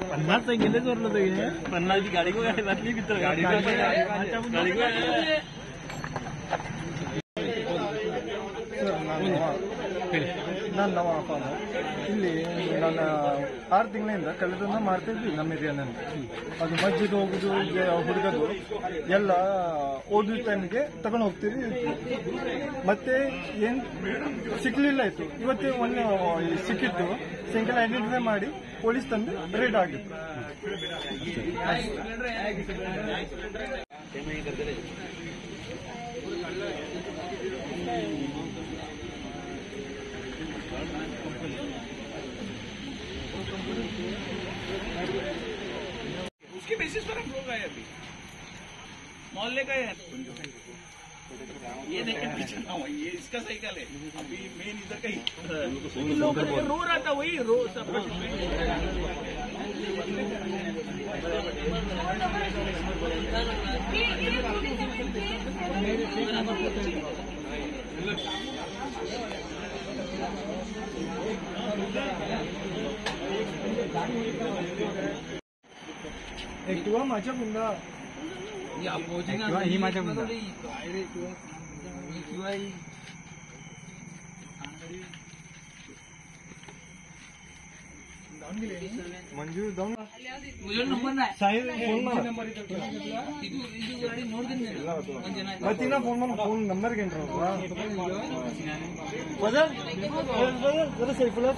पन्नास गेले चोरलं तो पन्नासची गाडी बातली मित्र गाडी ನಾನು ನಮ್ಮ ಇಲ್ಲಿ ನನ್ನ 6 ತಿಂಗಳಿಂದ ಕಳೆದನ್ನ ಮಾಡ್ತಾ ಇದ್ವಿ ನಮ್ಮ ಏರಿಯಾನಲ್ಲಿ. ಅದು ಮಸ್ಜಿದ್ ಹೋಗುದು ಹುಡುಗದು ಎಲ್ಲ ಓದು ಟೈಮ್ಗೆ ತಗೊಂಡು ಹೋಗ್ತೀವಿ. ಮತ್ತೆ ಏನ್ ಸಿಕ್ಲಿಲ್ಲ ಇತ್ತು. ಇವತ್ತೇ ಒಂದು ಸಿಕ್ಕಿತ್ತು. ಸಿಂಗಲ್ ಐಡೆಂಟಿಫೈ ಮಾಡಿ ಪೊಲೀಸ್ ತಂದು ರೇಡ್ ಆಗಿತ್ತು. उसके बेसिस पर हम लोग आए अभी मोहल्ले का है ये देखे पीछे ना ये इसका साइकिल है अभी मेन इधर का ही लोग रो रहा था वही रो सब एक्टिवा माझ्या मुंडा ही माझ्या मुंडा मंजू जाऊन नंबर नाही तिना फोन फोन नंबर घेणार जरा सैफुला